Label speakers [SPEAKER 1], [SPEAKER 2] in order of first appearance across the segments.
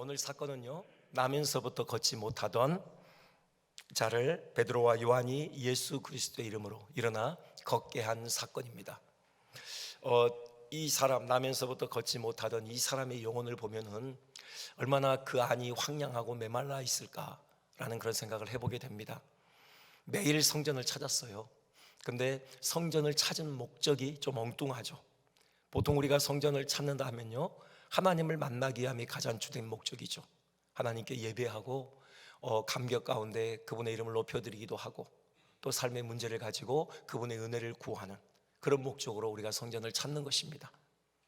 [SPEAKER 1] 오늘 사건은요, 나면서부터 걷지 못하던 자를 베드로와 요한이 예수 그리스도의 이름으로 일어나 걷게 한 사건입니다. 이 사람, 나면서부터 걷지 못하던 이 사람의 영혼을 보면은 얼마나 그 안이 황량하고 메말라 있을까라는 그런 생각을 해보게 됩니다. 매일 성전을 찾았어요. 근데 성전을 찾은 목적이 좀 엉뚱하죠. 보통 우리가 성전을 찾는다 하면요, 하나님을 만나기 위함이 가장 주된 목적이죠. 하나님께 예배하고 감격 가운데 그분의 이름을 높여드리기도 하고, 또 삶의 문제를 가지고 그분의 은혜를 구하는 그런 목적으로 우리가 성전을 찾는 것입니다.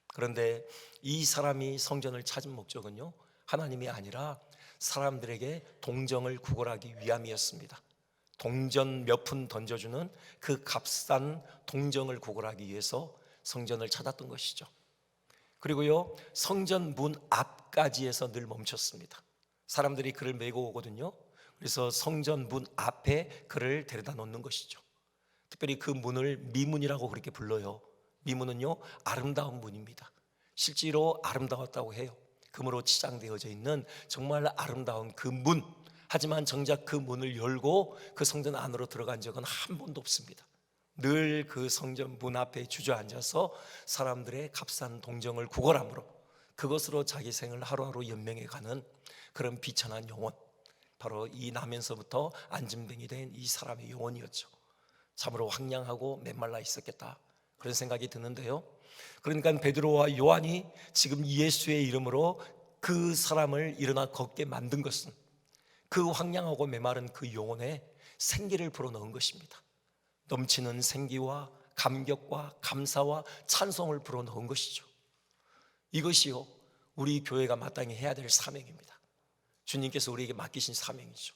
[SPEAKER 1] 그런데 이 사람이 성전을 찾은 목적은요, 하나님이 아니라 사람들에게 동정을 구걸하기 위함이었습니다. 동전 몇 푼 던져주는 그 값싼 동정을 구걸하기 위해서 성전을 찾았던 것이죠. 그리고요, 성전 문 앞까지 해서 늘 멈췄습니다. 사람들이 그를 메고 오거든요. 그래서 성전 문 앞에 그를 데려다 놓는 것이죠. 특별히 그 문을 미문이라고 그렇게 불러요. 미문은요, 아름다운 문입니다. 실제로 아름다웠다고 해요. 금으로 치장되어져 있는 정말 아름다운 그 문. 하지만 정작 그 문을 열고 그 성전 안으로 들어간 적은 한 번도 없습니다. 늘 그 성전 문 앞에 주저앉아서 사람들의 값싼 동정을 구걸함으로 그것으로 자기 생을 하루하루 연명해가는 그런 비천한 영혼, 바로 이 나면서부터 안진뱅이 된 이 사람의 영혼이었죠. 참으로 황량하고 메말라 있었겠다, 그런 생각이 드는데요. 그러니까 베드로와 요한이 지금 예수의 이름으로 그 사람을 일어나 걷게 만든 것은 그 황량하고 메마른 그 영혼에 생기를 불어넣은 것입니다. 넘치는 생기와 감격과 감사와 찬송을 불어넣은 것이죠. 이것이요, 우리 교회가 마땅히 해야 될 사명입니다. 주님께서 우리에게 맡기신 사명이죠.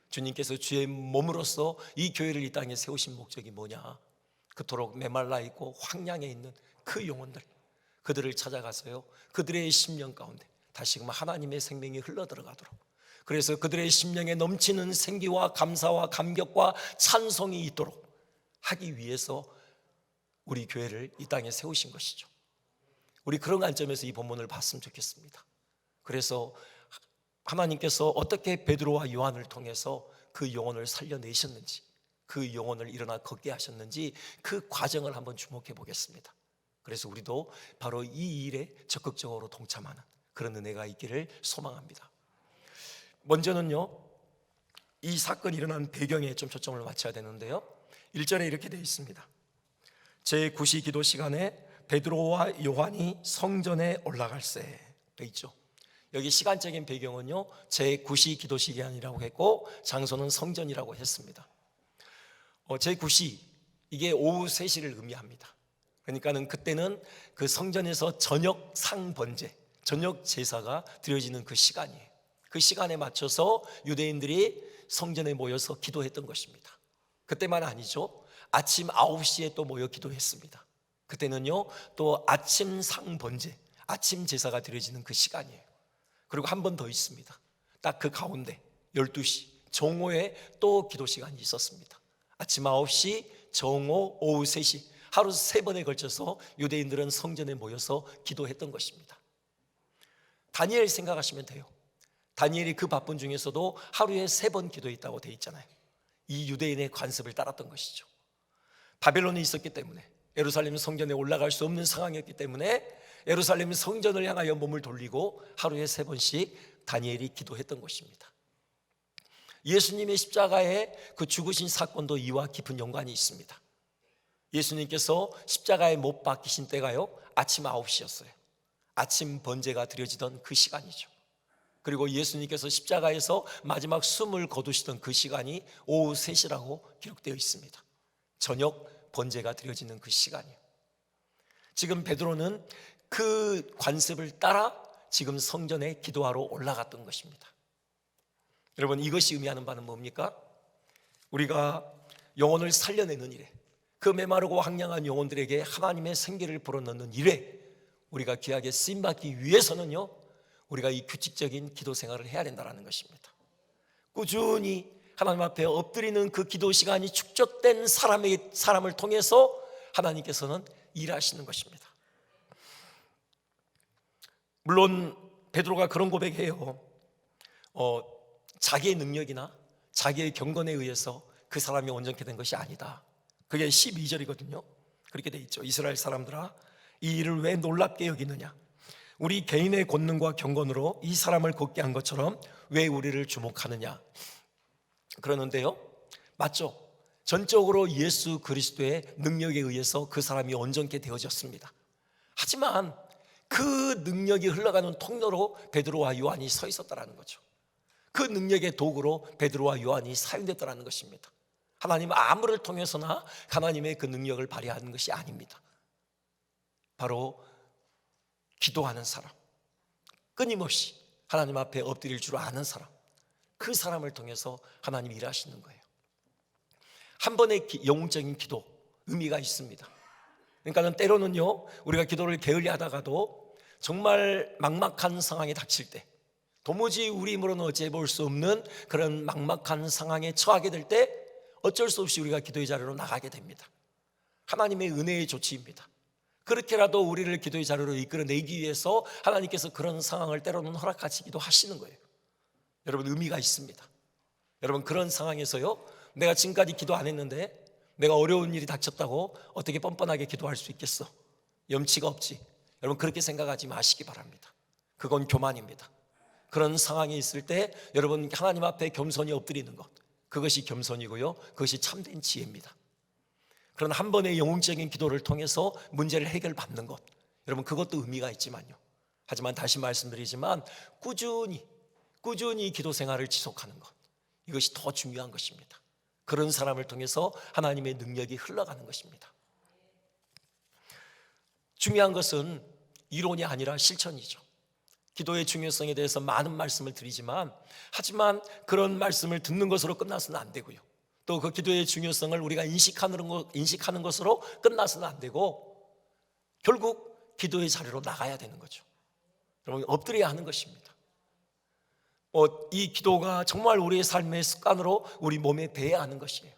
[SPEAKER 1] 주님께서 주의 몸으로서 이 교회를 이 땅에 세우신 목적이 뭐냐? 그토록 메말라 있고 황량해 있는 그 영혼들, 그들을 찾아가서요, 그들의 심령 가운데 다시금 하나님의 생명이 흘러들어가도록, 그래서 그들의 심령에 넘치는 생기와 감사와 감격과 찬송이 있도록 하기 위해서 우리 교회를 이 땅에 세우신 것이죠. 우리 그런 관점에서 이 본문을 봤으면 좋겠습니다. 그래서 하나님께서 어떻게 베드로와 요한을 통해서 그 영혼을 살려내셨는지, 그 영혼을 일어나 걷게 하셨는지 그 과정을 한번 주목해 보겠습니다. 그래서 우리도 바로 이 일에 적극적으로 동참하는 그런 은혜가 있기를 소망합니다. 먼저는요, 이 사건이 일어난 배경에 좀 초점을 맞춰야 되는데요, 1절에 이렇게 되어 있습니다. 제9시 기도 시간에 베드로와 요한이 성전에 올라갈새 되어 있죠. 여기 시간적인 배경은요, 제9시 기도 시간이라고 했고 장소는 성전이라고 했습니다. 제9시, 이게 오후 3시를 의미합니다. 그러니까는 그때는 그 성전에서 저녁 상번제, 저녁 제사가 드려지는 그 시간이에요. 그 시간에 맞춰서 유대인들이 성전에 모여서 기도했던 것입니다. 그때만 아니죠. 아침 9시에 또 모여 기도했습니다. 그때는요, 또 아침 상번제, 아침 제사가 드려지는 그 시간이에요. 그리고 한 번 더 있습니다. 딱 그 가운데 12시 정오에 또 기도 시간이 있었습니다. 아침 9시, 정오, 오후 3시, 하루 3번에 걸쳐서 유대인들은 성전에 모여서 기도했던 것입니다. 다니엘 생각하시면 돼요. 다니엘이 그 바쁜 중에서도 하루에 3번 기도했다고 되어 있잖아요. 이 유대인의 관습을 따랐던 것이죠. 바벨론이 있었기 때문에, 예루살렘 성전에 올라갈 수 없는 상황이었기 때문에 예루살렘 성전을 향하여 몸을 돌리고 하루에 3번씩 다니엘이 기도했던 것입니다. 예수님의 십자가의 그 죽으신 사건도 이와 깊은 연관이 있습니다. 예수님께서 십자가에 못 박히신 때가요, 아침 9시였어요. 아침 번제가 드려지던 그 시간이죠. 그리고 예수님께서 십자가에서 마지막 숨을 거두시던 그 시간이 오후 3시라고 기록되어 있습니다. 저녁 번제가 드려지는 그 시간이에요. 지금 베드로는 그 관습을 따라 지금 성전에 기도하러 올라갔던 것입니다. 여러분, 이것이 의미하는 바는 뭡니까? 우리가 영혼을 살려내는 일에, 그 메마르고 황량한 영혼들에게 하나님의 생기를 불어넣는 일에 우리가 귀하게 쓰임받기 위해서는요, 우리가 이 규칙적인 기도 생활을 해야 된다는 것입니다. 꾸준히 하나님 앞에 엎드리는 그 기도 시간이 축적된 사람을 통해서 하나님께서는 일하시는 것입니다. 물론 베드로가 그런 고백해요. 자기의 능력이나 자기의 경건에 의해서 그 사람이 온전케 된 것이 아니다. 그게 12절이거든요. 그렇게 돼 있죠. 이스라엘 사람들아, 이 일을 왜 놀랍게 여기느냐? 우리 개인의 권능과 경건으로 이 사람을 곧게 한 것처럼 왜 우리를 주목하느냐? 그러는데요, 맞죠? 전적으로 예수 그리스도의 능력에 의해서 그 사람이 온전케 되어졌습니다. 하지만 그 능력이 흘러가는 통로로 베드로와 요한이 서 있었다는 거죠. 그 능력의 도구로 베드로와 요한이 사용됐다는 것입니다. 하나님 아무를 통해서나 하나님의 그 능력을 발휘하는 것이 아닙니다. 바로 기도하는 사람, 끊임없이 하나님 앞에 엎드릴 줄 아는 사람, 그 사람을 통해서 하나님이 일하시는 거예요. 한 번의 영웅적인 기도, 의미가 있습니다. 그러니까 때로는요, 우리가 기도를 게을리 하다가도 정말 막막한 상황이 닥칠 때, 도무지 우리 힘으로는 어찌해 볼 수 없는 그런 막막한 상황에 처하게 될 때 어쩔 수 없이 우리가 기도의 자리로 나가게 됩니다. 하나님의 은혜의 조치입니다. 그렇게라도 우리를 기도의 자리로 이끌어내기 위해서 하나님께서 그런 상황을 때로는 허락하시기도 하시는 거예요. 여러분, 의미가 있습니다. 여러분, 그런 상황에서요, 내가 지금까지 기도 안 했는데 내가 어려운 일이 닥쳤다고 어떻게 뻔뻔하게 기도할 수 있겠어? 염치가 없지. 여러분, 그렇게 생각하지 마시기 바랍니다. 그건 교만입니다. 그런 상황이 있을 때 여러분, 하나님 앞에 겸손히 엎드리는 것, 그것이 겸손이고요, 그것이 참된 지혜입니다. 그런 한 번의 영웅적인 기도를 통해서 문제를 해결받는 것, 여러분, 그것도 의미가 있지만요, 하지만 다시 말씀드리지만 꾸준히 기도 생활을 지속하는 것, 이것이 더 중요한 것입니다. 그런 사람을 통해서 하나님의 능력이 흘러가는 것입니다. 중요한 것은 이론이 아니라 실천이죠. 기도의 중요성에 대해서 많은 말씀을 드리지만, 하지만 그런 말씀을 듣는 것으로 끝나서는 안 되고요, 또 그 기도의 중요성을 우리가 인식하는 것으로 끝나서는 안 되고, 결국 기도의 자리로 나가야 되는 거죠. 여러분, 엎드려야 하는 것입니다. 이 기도가 정말 우리의 삶의 습관으로 우리 몸에 배야 하는 것이에요.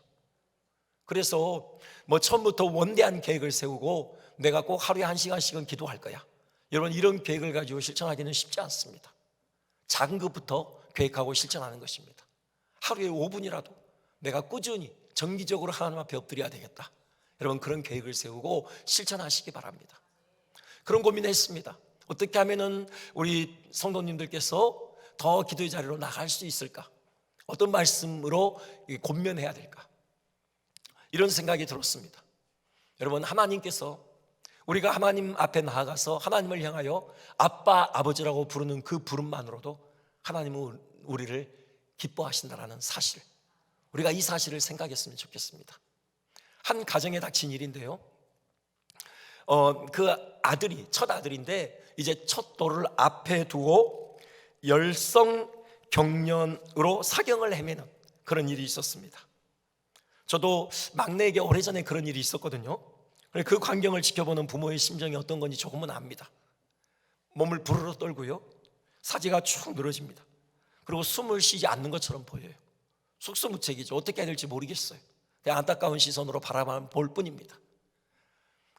[SPEAKER 1] 그래서 처음부터 원대한 계획을 세우고 내가 꼭 하루에 1시간씩은 기도할 거야, 여러분, 이런 계획을 가지고 실천하기는 쉽지 않습니다. 작은 것부터 계획하고 실천하는 것입니다. 하루에 5분이라도 내가 꾸준히 정기적으로 하나님 앞에 엎드려야 되겠다, 여러분, 그런 계획을 세우고 실천하시기 바랍니다. 그런 고민했습니다. 어떻게 하면은 우리 성도님들께서 더 기도의 자리로 나갈 수 있을까? 어떤 말씀으로 권면해야 될까? 이런 생각이 들었습니다. 여러분, 하나님께서 우리가 하나님 앞에 나아가서 하나님을 향하여 아빠, 아버지라고 부르는 그 부름만으로도 하나님은 우리를 기뻐하신다는 사실, 우리가 이 사실을 생각했으면 좋겠습니다. 한 가정에 닥친 일인데요, 그 아들이 첫 아들인데 이제 첫 돌을 앞에 두고 열성 경련으로 사경을 헤매는 그런 일이 있었습니다. 저도 막내에게 오래전에 그런 일이 있었거든요. 그 광경을 지켜보는 부모의 심정이 어떤 건지 조금은 압니다. 몸을 부르르 떨고요, 사지가 축 늘어집니다. 그리고 숨을 쉬지 않는 것처럼 보여요. 속수무책이죠. 어떻게 해야 될지 모르겠어요. 그냥 안타까운 시선으로 바라볼 뿐입니다.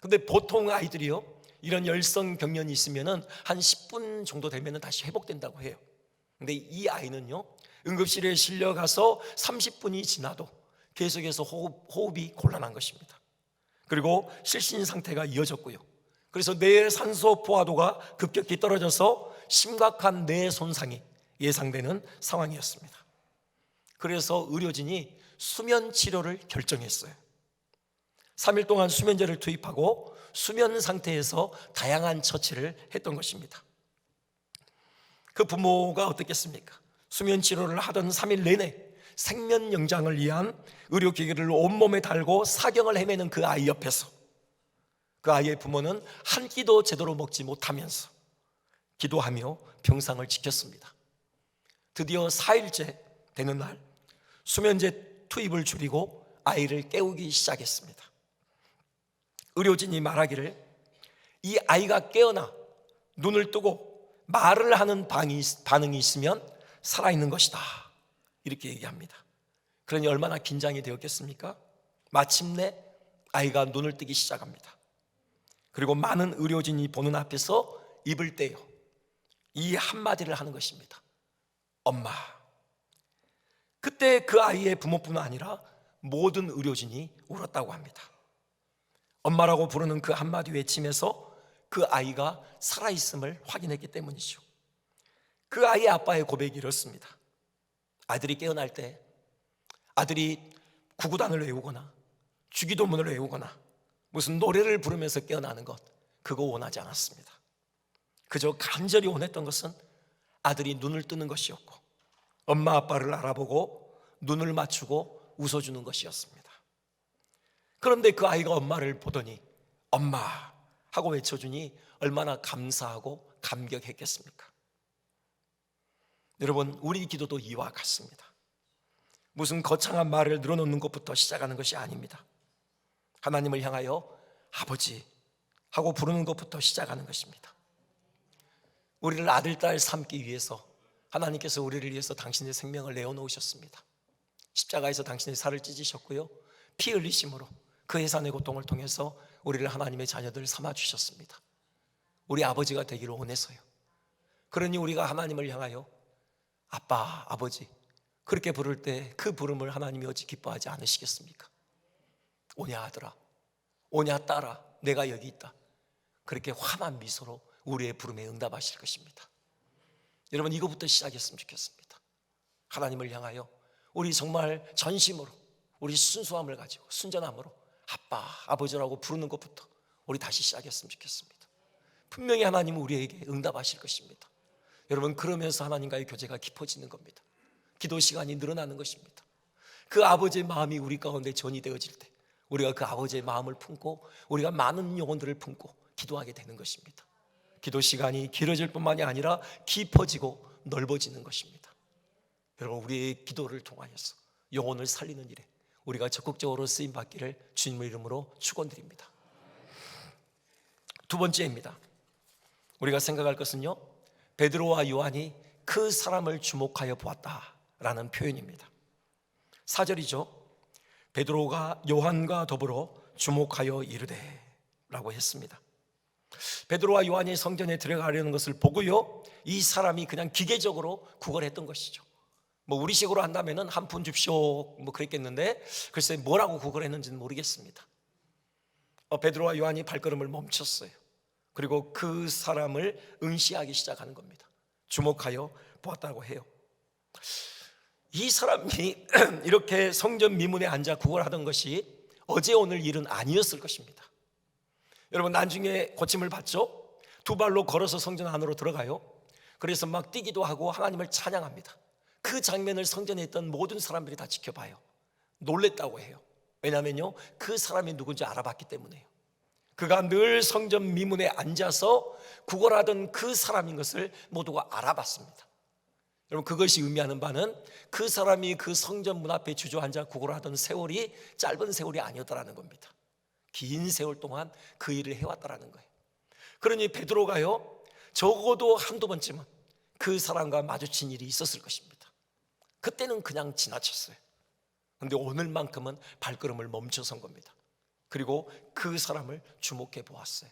[SPEAKER 1] 근데 보통 아이들이요, 이런 열성 경련이 있으면은 한 10분 정도 되면은 다시 회복된다고 해요. 근데 이 아이는요, 응급실에 실려가서 30분이 지나도 계속해서 호흡이 곤란한 것입니다. 그리고 실신 상태가 이어졌고요, 그래서 뇌의 산소 포화도가 급격히 떨어져서 심각한 뇌 손상이 예상되는 상황이었습니다. 그래서 의료진이 수면 치료를 결정했어요. 3일 동안 수면제를 투입하고 수면 상태에서 다양한 처치를 했던 것입니다. 그 부모가 어떻겠습니까? 수면 치료를 하던 3일 내내 생면 영장을 위한 의료기기를 온몸에 달고 사경을 헤매는 그 아이 옆에서 그 아이의 부모는 한 끼도 제대로 먹지 못하면서 기도하며 병상을 지켰습니다. 드디어 4일째 되는 날, 수면제 투입을 줄이고 아이를 깨우기 시작했습니다. 의료진이 말하기를, 이 아이가 깨어나 눈을 뜨고 말을 하는 반응이 있으면 살아있는 것이다, 이렇게 얘기합니다. 그러니 얼마나 긴장이 되었겠습니까? 마침내 아이가 눈을 뜨기 시작합니다. 그리고 많은 의료진이 보는 앞에서 입을 떼요 이 한마디를 하는 것입니다. 엄마. 그때 그 아이의 부모뿐만 아니라 모든 의료진이 울었다고 합니다. 엄마라고 부르는 그 한마디 외침에서 그 아이가 살아있음을 확인했기 때문이죠. 그 아이의 아빠의 고백이 이렇습니다. 아들이 깨어날 때 아들이 구구단을 외우거나 주기도문을 외우거나 무슨 노래를 부르면서 깨어나는 것, 그거 원하지 않았습니다. 그저 간절히 원했던 것은 아들이 눈을 뜨는 것이었고 엄마 아빠를 알아보고 눈을 맞추고 웃어주는 것이었습니다. 그런데 그 아이가 엄마를 보더니 엄마 하고 외쳐주니 얼마나 감사하고 감격했겠습니까? 여러분, 우리 기도도 이와 같습니다. 무슨 거창한 말을 늘어놓는 것부터 시작하는 것이 아닙니다. 하나님을 향하여 아버지 하고 부르는 것부터 시작하는 것입니다. 우리를 아들, 딸 삼기 위해서 하나님께서 우리를 위해서 당신의 생명을 내어놓으셨습니다. 십자가에서 당신의 살을 찢으셨고요, 피 흘리심으로 그 해산의 고통을 통해서 우리를 하나님의 자녀들 삼아주셨습니다. 우리 아버지가 되기를 원해서요. 그러니 우리가 하나님을 향하여 아빠, 아버지 그렇게 부를 때 그 부름을 하나님이 어찌 기뻐하지 않으시겠습니까? 오냐 아들아, 오냐 딸아, 내가 여기 있다. 그렇게 환한 미소로 우리의 부름에 응답하실 것입니다. 여러분, 이거부터 시작했으면 좋겠습니다. 하나님을 향하여 우리 정말 전심으로, 우리 순수함을 가지고 순전함으로 아빠, 아버지라고 부르는 것부터 우리 다시 시작했으면 좋겠습니다. 분명히 하나님은 우리에게 응답하실 것입니다. 여러분, 그러면서 하나님과의 교제가 깊어지는 겁니다. 기도 시간이 늘어나는 것입니다. 그 아버지의 마음이 우리 가운데 전이 되어질 때 우리가 그 아버지의 마음을 품고 우리가 많은 영혼들을 품고 기도하게 되는 것입니다. 기도 시간이 길어질 뿐만이 아니라 깊어지고 넓어지는 것입니다. 여러분, 우리의 기도를 통하여서 영혼을 살리는 일에 우리가 적극적으로 쓰임받기를 주님의 이름으로 축원드립니다. 두 번째입니다. 우리가 생각할 것은요, 베드로와 요한이 그 사람을 주목하여 보았다라는 표현입니다. 4절이죠. 베드로가 요한과 더불어 주목하여 이르되 라고 했습니다. 베드로와 요한이 성전에 들어가려는 것을 보고요, 이 사람이 그냥 기계적으로 구걸했던 것이죠. 뭐 우리식으로 한다면은 한 푼 줍쇼 뭐 그랬겠는데, 글쎄 뭐라고 구걸했는지는 모르겠습니다. 베드로와 요한이 발걸음을 멈췄어요. 그리고 그 사람을 응시하기 시작하는 겁니다. 주목하여 보았다고 해요. 이 사람이 이렇게 성전 미문에 앉아 구걸하던 것이 어제 오늘 일은 아니었을 것입니다. 여러분, 나중에 고침을 받죠. 두 발로 걸어서 성전 안으로 들어가요. 그래서 막 뛰기도 하고 하나님을 찬양합니다. 그 장면을 성전에 있던 모든 사람들이 다 지켜봐요. 놀랬다고 해요. 왜냐하면요, 그 사람이 누군지 알아봤기 때문에요. 그가 늘 성전 미문에 앉아서 구걸하던 그 사람인 것을 모두가 알아봤습니다. 여러분, 그것이 의미하는 바는 그 사람이 그 성전 문 앞에 주저앉아 구걸하던 세월이 짧은 세월이 아니었다라는 겁니다. 긴 세월 동안 그 일을 해왔다라는 거예요. 그러니 베드로가요, 적어도 한두 번쯤은 그 사람과 마주친 일이 있었을 것입니다. 그때는 그냥 지나쳤어요. 그런데 오늘만큼은 발걸음을 멈춰선 겁니다. 그리고 그 사람을 주목해 보았어요.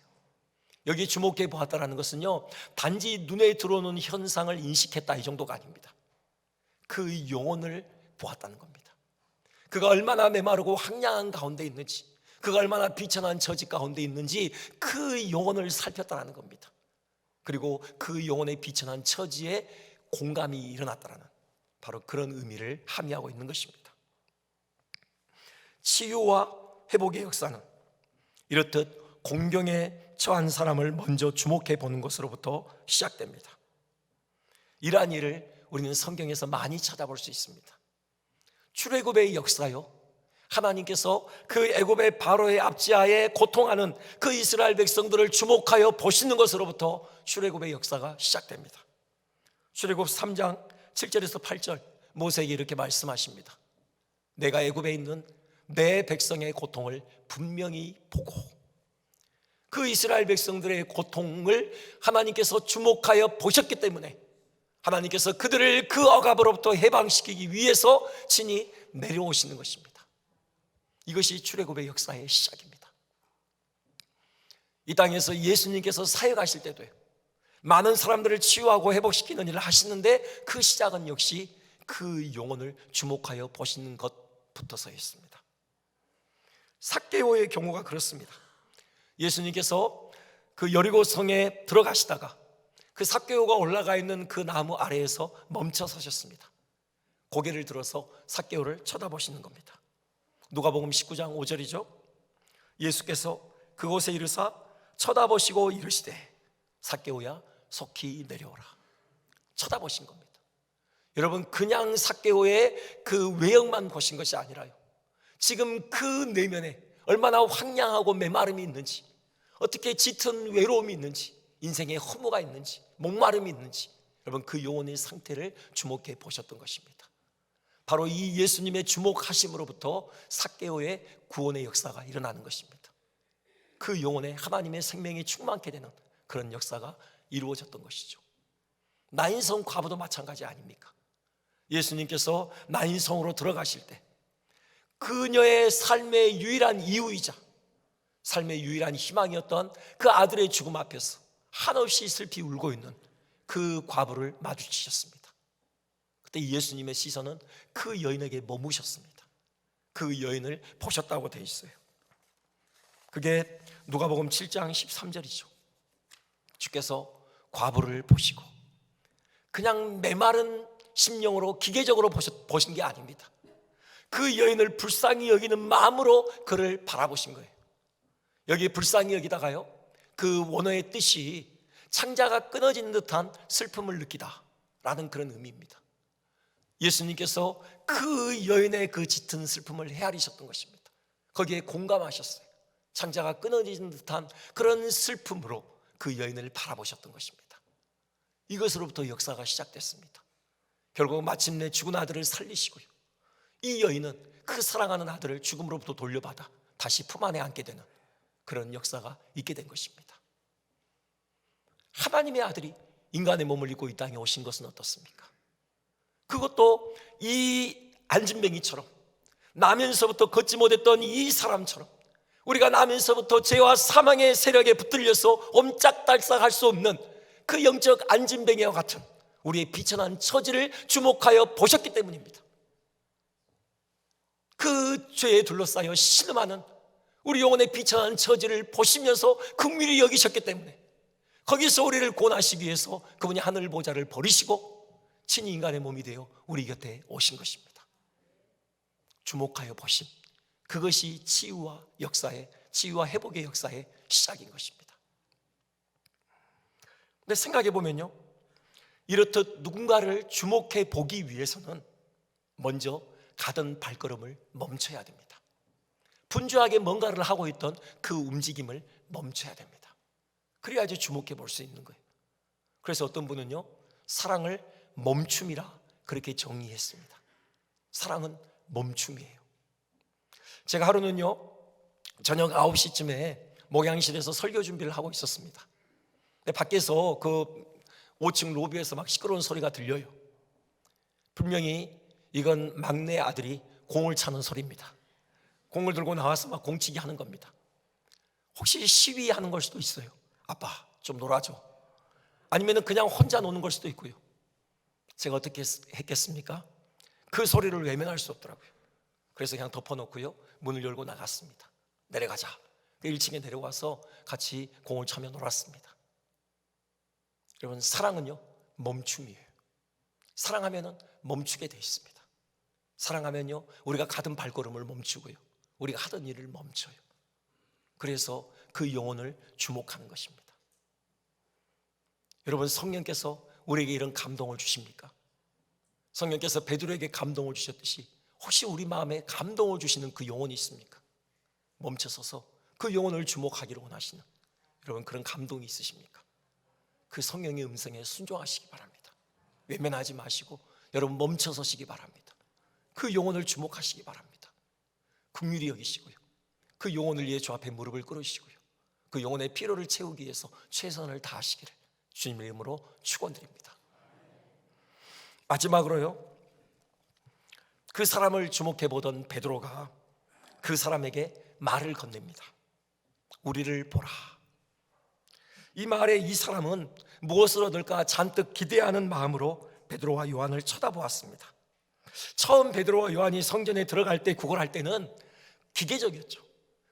[SPEAKER 1] 여기 주목해 보았다는 것은요, 단지 눈에 들어오는 현상을 인식했다 이 정도가 아닙니다. 그 영혼을 보았다는 겁니다. 그가 얼마나 메마르고 황량한 가운데 있는지, 그가 얼마나 비천한 처지 가운데 있는지 그 영혼을 살폈다는 겁니다. 그리고 그 영혼의 비천한 처지에 공감이 일어났다는 바로 그런 의미를 함의하고 있는 것입니다. 치유와 회복의 역사는 이렇듯 공경에 처한 사람을 먼저 주목해 보는 것으로부터 시작됩니다. 이러한 일을 우리는 성경에서 많이 찾아볼 수 있습니다. 출애굽의 역사요, 하나님께서 그 애굽의 바로의 압제하에 고통하는 그 이스라엘 백성들을 주목하여 보시는 것으로부터 출애굽의 역사가 시작됩니다. 출애굽 3장 7절에서 8절 모세에게 이렇게 말씀하십니다. 내가 애굽에 있는 내 백성의 고통을 분명히 보고, 그 이스라엘 백성들의 고통을 하나님께서 주목하여 보셨기 때문에 하나님께서 그들을 그 억압으로부터 해방시키기 위해서 친히 내려오시는 것입니다. 이것이 출애굽의 역사의 시작입니다. 이 땅에서 예수님께서 사역하실 때도요, 많은 사람들을 치유하고 회복시키는 일을 하시는데 그 시작은 역시 그 영혼을 주목하여 보시는 것부터서였습니다. 삭개오의 경우가 그렇습니다. 예수님께서 그 여리고 성에 들어가시다가 그 삭개오가 올라가 있는 그 나무 아래에서 멈춰 서셨습니다. 고개를 들어서 삭개오를 쳐다보시는 겁니다. 누가복음 19장 5절이죠. 예수께서 그곳에 이르사 쳐다보시고 이르시되 삭개오야 속히 내려오라. 쳐다보신 겁니다. 여러분, 그냥 삭개오의 그 외형만 보신 것이 아니라요, 지금 그 내면에 얼마나 황량하고 메마름이 있는지, 어떻게 짙은 외로움이 있는지, 인생에 허무가 있는지, 목마름이 있는지, 여러분 그 영혼의 상태를 주목해 보셨던 것입니다. 바로 이 예수님의 주목하심으로부터 삭개오의 구원의 역사가 일어나는 것입니다. 그 영혼에 하나님의 생명이 충만케 되는 그런 역사가 이루어졌던 것이죠. 나인성 과부도 마찬가지 아닙니까? 예수님께서 나인성으로 들어가실 때 그녀의 삶의 유일한 이유이자 삶의 유일한 희망이었던 그 아들의 죽음 앞에서 한없이 슬피 울고 있는 그 과부를 마주치셨습니다. 그때 예수님의 시선은 그 여인에게 머무셨습니다. 그 여인을 보셨다고 되어 있어요. 그게 누가복음 7장 13절이죠. 주께서 과부를 보시고 그냥 메마른 심령으로 기계적으로 보신 게 아닙니다. 그 여인을 불쌍히 여기는 마음으로 그를 바라보신 거예요. 여기 불쌍히 여기다가요, 그 원어의 뜻이 창자가 끊어진 듯한 슬픔을 느끼다 라는 그런 의미입니다. 예수님께서 그 여인의 그 짙은 슬픔을 헤아리셨던 것입니다. 거기에 공감하셨어요. 창자가 끊어진 듯한 그런 슬픔으로 그 여인을 바라보셨던 것입니다. 이것으로부터 역사가 시작됐습니다. 결국 마침내 죽은 아들을 살리시고요, 이 여인은 그 사랑하는 아들을 죽음으로부터 돌려받아 다시 품 안에 안게 되는 그런 역사가 있게 된 것입니다. 하나님의 아들이 인간의 몸을 입고 이 땅에 오신 것은 어떻습니까? 그것도 이 안진뱅이처럼, 나면서부터 걷지 못했던 이 사람처럼, 우리가 나면서부터 죄와 사망의 세력에 붙들려서 옴짝달싹할 수 없는 그 영적 안진뱅이와 같은 우리의 비천한 처지를 주목하여 보셨기 때문입니다. 그 죄에 둘러싸여 신음하는 우리 영혼의 비천한 처지를 보시면서 긍휼히 여기셨기 때문에 거기서 우리를 구원하시기 위해서 그분이 하늘 보좌를 버리시고 친히 인간의 몸이 되어 우리 곁에 오신 것입니다. 주목하여 보심, 그것이 치유와 회복의 역사의 시작인 것입니다. 근데 생각해 보면요, 이렇듯 누군가를 주목해 보기 위해서는 먼저 가던 발걸음을 멈춰야 됩니다. 분주하게 뭔가를 하고 있던 그 움직임을 멈춰야 됩니다. 그래야지 주목해 볼 수 있는 거예요. 그래서 어떤 분은요, 사랑을 멈춤이라 그렇게 정의했습니다. 사랑은 멈춤이에요. 제가 하루는요, 저녁 9시쯤에 목양실에서 설교 준비를 하고 있었습니다. 근데 밖에서 그 5층 로비에서 막 시끄러운 소리가 들려요. 분명히 이건 막내 아들이 공을 차는 소리입니다. 공을 들고 나와서 막 공치기 하는 겁니다. 혹시 시위하는 걸 수도 있어요. 아빠 좀 놀아줘. 아니면 그냥 혼자 노는 걸 수도 있고요. 제가 어떻게 했겠습니까? 그 소리를 외면할 수 없더라고요. 그래서 그냥 덮어놓고요, 문을 열고 나갔습니다. 내려가자. 1층에 내려와서 같이 공을 차며 놀았습니다. 여러분, 사랑은요 멈춤이에요. 사랑하면은 멈추게 돼 있습니다. 사랑하면요 우리가 가던 발걸음을 멈추고요, 우리가 하던 일을 멈춰요. 그래서 그 영혼을 주목하는 것입니다. 여러분, 성령께서 우리에게 이런 감동을 주십니까? 성령께서 베드로에게 감동을 주셨듯이 혹시 우리 마음에 감동을 주시는 그 영혼이 있습니까? 멈춰서서 그 영혼을 주목하기를 원하시는 여러분, 그런 감동이 있으십니까? 그 성령의 음성에 순종하시기 바랍니다. 외면하지 마시고 여러분 멈춰서시기 바랍니다. 그 영혼을 주목하시기 바랍니다. 긍휼히 여기시고요, 그 영혼을 위해 주 앞에 무릎을 꿇으시고요, 그 영혼의 피로를 채우기 위해서 최선을 다하시기를 주님의 이름으로 축원드립니다. 마지막으로요, 그 사람을 주목해 보던 베드로가 그 사람에게 말을 건넵니다. 우리를 보라. 이 말에 이 사람은 무엇을 얻을까 잔뜩 기대하는 마음으로 베드로와 요한을 쳐다보았습니다. 처음 베드로와 요한이 성전에 들어갈 때 구걸할 때는 기계적이었죠.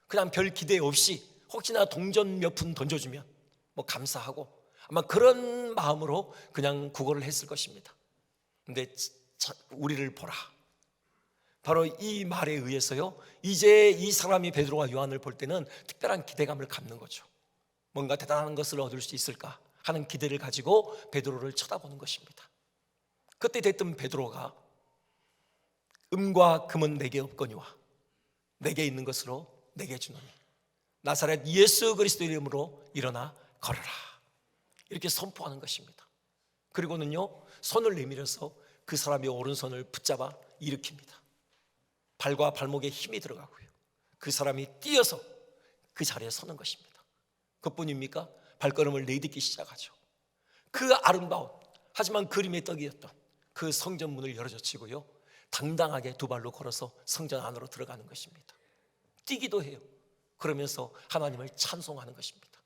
[SPEAKER 1] 그냥 별 기대 없이 혹시나 동전 몇 푼 던져주면 뭐 감사하고 아마 그런 마음으로 그냥 구걸을 했을 것입니다. 근데 우리를 보라, 바로 이 말에 의해서요, 이제 이 사람이 베드로와 요한을 볼 때는 특별한 기대감을 갖는 거죠. 뭔가 대단한 것을 얻을 수 있을까 하는 기대를 가지고 베드로를 쳐다보는 것입니다. 그때 됐던 베드로가 음과 금은 내게 없거니와 내게 있는 것으로 내게 주노니 나사렛 예수 그리스도 이름으로 일어나 걸어라, 이렇게 선포하는 것입니다. 그리고는요, 손을 내밀어서 그 사람의 오른손을 붙잡아 일으킵니다. 발과 발목에 힘이 들어가고요, 그 사람이 뛰어서 그 자리에 서는 것입니다. 그뿐입니까? 발걸음을 내딛기 시작하죠. 그 아름다운 하지만 그림의 떡이었던 그 성전 문을 열어젖히고요, 당당하게 두 발로 걸어서 성전 안으로 들어가는 것입니다. 뛰기도 해요. 그러면서 하나님을 찬송하는 것입니다.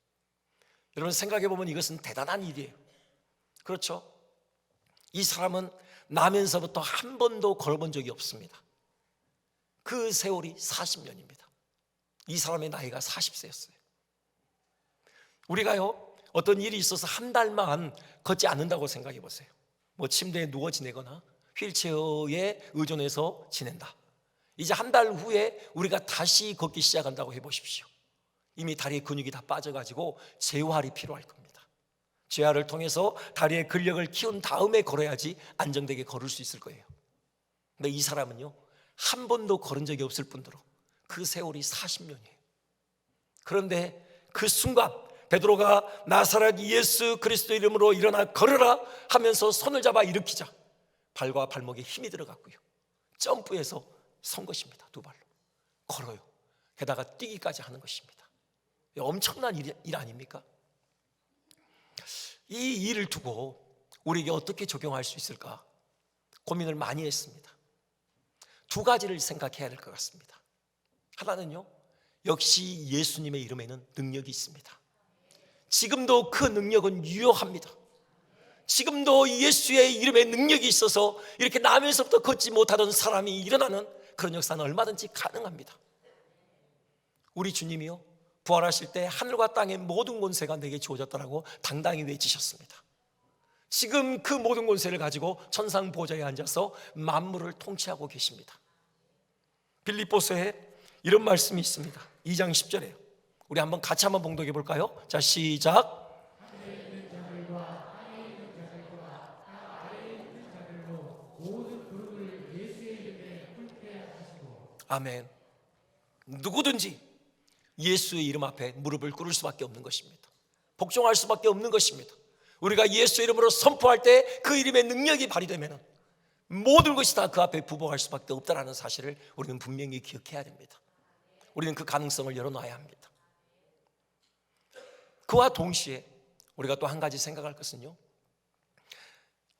[SPEAKER 1] 여러분, 생각해 보면 이것은 대단한 일이에요. 그렇죠? 이 사람은 나면서부터 한 번도 걸어본 적이 없습니다. 그 세월이 40년입니다. 이 사람의 나이가 40세였어요. 우리가요, 어떤 일이 있어서 한 달만 걷지 않는다고 생각해 보세요. 뭐 침대에 누워 지내거나 휠체어에 의존해서 지낸다. 이제 한 달 후에 우리가 다시 걷기 시작한다고 해보십시오. 이미 다리에 근육이 다 빠져가지고 재활이 필요할 겁니다. 재활을 통해서 다리의 근력을 키운 다음에 걸어야지 안정되게 걸을 수 있을 거예요. 근데 이 사람은요, 한 번도 걸은 적이 없을 뿐더러 그 세월이 40년이에요. 그런데 그 순간 베드로가 나사렛 예수 그리스도 이름으로 일어나 걸으라 하면서 손을 잡아 일으키자 발과 발목에 힘이 들어갔고요, 점프해서 선 것입니다. 두 발로 걸어요. 게다가 뛰기까지 하는 것입니다. 엄청난 일 아닙니까? 이 일을 두고 우리에게 어떻게 적용할 수 있을까 고민을 많이 했습니다. 두 가지를 생각해야 될 것 같습니다. 하나는요, 역시 예수님의 이름에는 능력이 있습니다. 지금도 그 능력은 유효합니다. 지금도 예수의 이름에 능력이 있어서 이렇게 나면서부터 걷지 못하던 사람이 일어나는 그런 역사는 얼마든지 가능합니다. 우리 주님이요, 부활하실 때 하늘과 땅의 모든 권세가 내게 주어졌다라고 당당히 외치셨습니다. 지금 그 모든 권세를 가지고 천상 보좌에 앉아서 만물을 통치하고 계십니다. 빌립보서에 이런 말씀이 있습니다. 2장 10절에 우리 한번 같이 한번 봉독해 볼까요? 자, 시작. 아멘. 누구든지 예수의 이름 앞에 무릎을 꿇을 수밖에 없는 것입니다. 복종할 수밖에 없는 것입니다. 우리가 예수의 이름으로 선포할 때 그 이름의 능력이 발휘되면 모든 것이 다 그 앞에 부복할 수밖에 없다는 사실을 우리는 분명히 기억해야 됩니다. 우리는 그 가능성을 열어놔야 합니다. 그와 동시에 우리가 또 한 가지 생각할 것은요,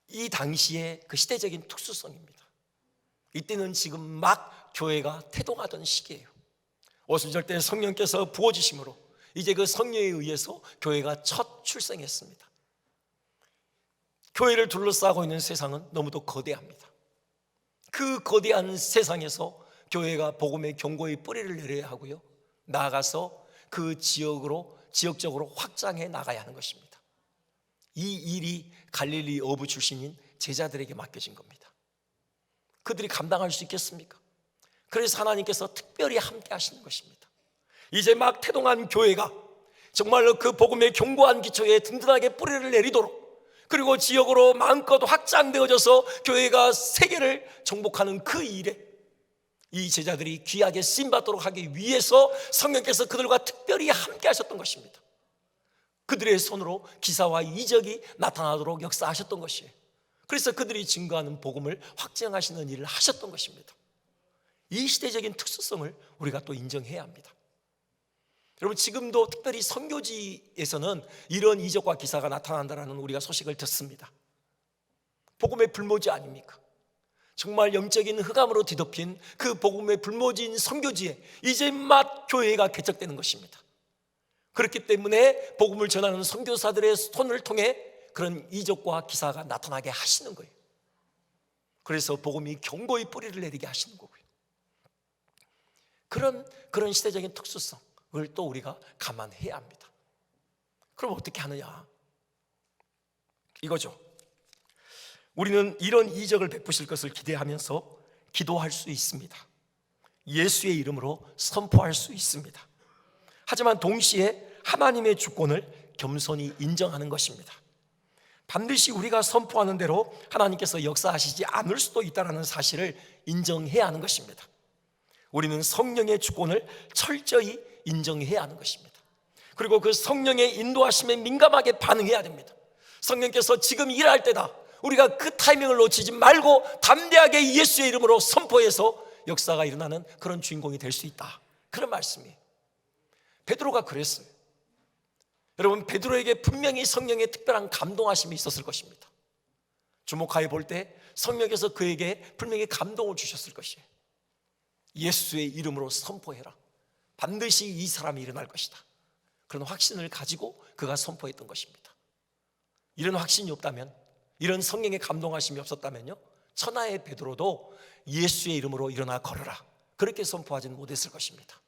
[SPEAKER 1] 이 당시의 그 시대적인 특수성입니다. 이때는 지금 막 교회가 태동하던 시기예요. 오순절 때 성령께서 부어주심으로 이제 그 성령에 의해서 교회가 첫 출생했습니다. 교회를 둘러싸고 있는 세상은 너무도 거대합니다. 그 거대한 세상에서 교회가 복음의 경고의 뿌리를 내려야 하고요, 나아가서 그 지역적으로 확장해 나가야 하는 것입니다. 이 일이 갈릴리 어부 출신인 제자들에게 맡겨진 겁니다. 그들이 감당할 수 있겠습니까? 그래서 하나님께서 특별히 함께 하시는 것입니다. 이제 막 태동한 교회가 정말로 그 복음의 견고한 기초에 든든하게 뿌리를 내리도록, 그리고 지역으로 마음껏 확장되어져서 교회가 세계를 정복하는 그 일에 이 제자들이 귀하게 쓰임받도록 하기 위해서 성령께서 그들과 특별히 함께 하셨던 것입니다. 그들의 손으로 기사와 이적이 나타나도록 역사하셨던 것이에요. 그래서 그들이 증거하는 복음을 확증하시는 일을 하셨던 것입니다. 이 시대적인 특수성을 우리가 또 인정해야 합니다. 여러분, 지금도 특별히 선교지에서는 이런 이적과 기사가 나타난다는 우리가 소식을 듣습니다. 복음의 불모지 아닙니까? 정말 영적인 흑암으로 뒤덮인 그 복음의 불모지인 선교지에 이제 막 교회가 개척되는 것입니다. 그렇기 때문에 복음을 전하는 선교사들의 손을 통해 그런 이적과 기사가 나타나게 하시는 거예요. 그래서 복음이 견고히 뿌리를 내리게 하시는 거고요. 그런 시대적인 특수성을 또 우리가 감안해야 합니다. 그럼 어떻게 하느냐? 이거죠. 우리는 이런 이적을 베푸실 것을 기대하면서 기도할 수 있습니다. 예수의 이름으로 선포할 수 있습니다. 하지만 동시에 하나님의 주권을 겸손히 인정하는 것입니다. 반드시 우리가 선포하는 대로 하나님께서 역사하시지 않을 수도 있다는 사실을 인정해야 하는 것입니다. 우리는 성령의 주권을 철저히 인정해야 하는 것입니다. 그리고 그 성령의 인도하심에 민감하게 반응해야 됩니다. 성령께서 지금 일할 때다, 우리가 그 타이밍을 놓치지 말고 담대하게 예수의 이름으로 선포해서 역사가 일어나는 그런 주인공이 될 수 있다, 그런 말씀이에요. 베드로가 그랬어요. 여러분, 베드로에게 분명히 성령의 특별한 감동하심이 있었을 것입니다. 주목하여 볼 때 성령께서 그에게 분명히 감동을 주셨을 것이에요. 예수의 이름으로 선포해라, 반드시 이 사람이 일어날 것이다, 그런 확신을 가지고 그가 선포했던 것입니다. 이런 확신이 없다면, 이런 성령의 감동하심이 없었다면요, 천하의 베드로도 예수의 이름으로 일어나 걸어라, 그렇게 선포하지는 못했을 것입니다.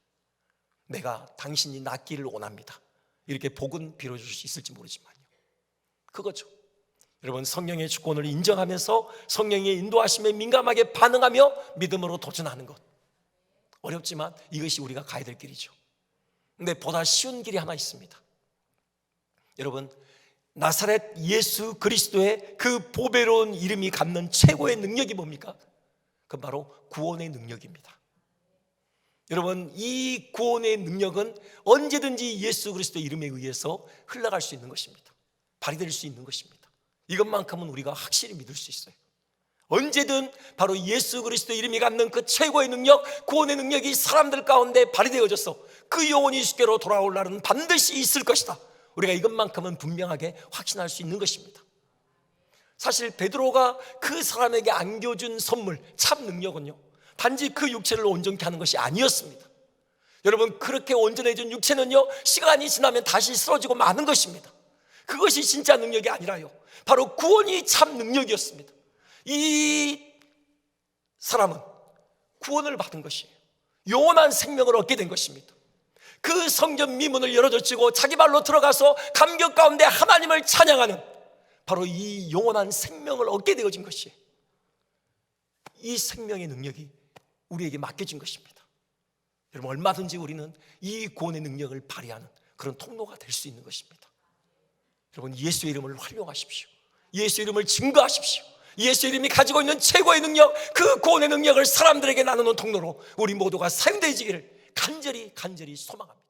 [SPEAKER 1] 내가 당신이 낫기를 원합니다, 이렇게 복은 빌어줄 수 있을지 모르지만요, 그거죠. 여러분, 성령의 주권을 인정하면서 성령의 인도하심에 민감하게 반응하며 믿음으로 도전하는 것, 어렵지만 이것이 우리가 가야 될 길이죠. 근데 보다 쉬운 길이 하나 있습니다. 여러분, 나사렛 예수 그리스도의 그 보배로운 이름이 갖는 최고의 능력이 뭡니까? 그건 바로 구원의 능력입니다. 여러분, 이 구원의 능력은 언제든지 예수 그리스도의 이름에 의해서 흘러갈 수 있는 것입니다. 발휘될 수 있는 것입니다. 이것만큼은 우리가 확실히 믿을 수 있어요. 언제든 바로 예수 그리스도의 이름이 갖는 그 최고의 능력, 구원의 능력이 사람들 가운데 발휘되어져서 그 영혼이 주께로 돌아올 날은 반드시 있을 것이다, 우리가 이것만큼은 분명하게 확신할 수 있는 것입니다. 사실 베드로가 그 사람에게 안겨준 선물, 참 능력은요, 단지 그 육체를 온전케 하는 것이 아니었습니다. 여러분, 그렇게 온전해진 육체는요, 시간이 지나면 다시 쓰러지고 마는 것입니다. 그것이 진짜 능력이 아니라요, 바로 구원이 참 능력이었습니다. 이 사람은 구원을 받은 것이에요. 영원한 생명을 얻게 된 것입니다. 그 성전 미문을 열어젖히고 자기 발로 들어가서 감격 가운데 하나님을 찬양하는 바로 이 영원한 생명을 얻게 되어진 것이에요. 이 생명의 능력이 우리에게 맡겨진 것입니다. 여러분, 얼마든지 우리는 이 구원의 능력을 발휘하는 그런 통로가 될 수 있는 것입니다. 여러분, 예수의 이름을 활용하십시오. 예수의 이름을 증거하십시오. 예수의 이름이 가지고 있는 최고의 능력, 그 구원의 능력을 사람들에게 나누는 통로로 우리 모두가 사용되어지기를 간절히 소망합니다.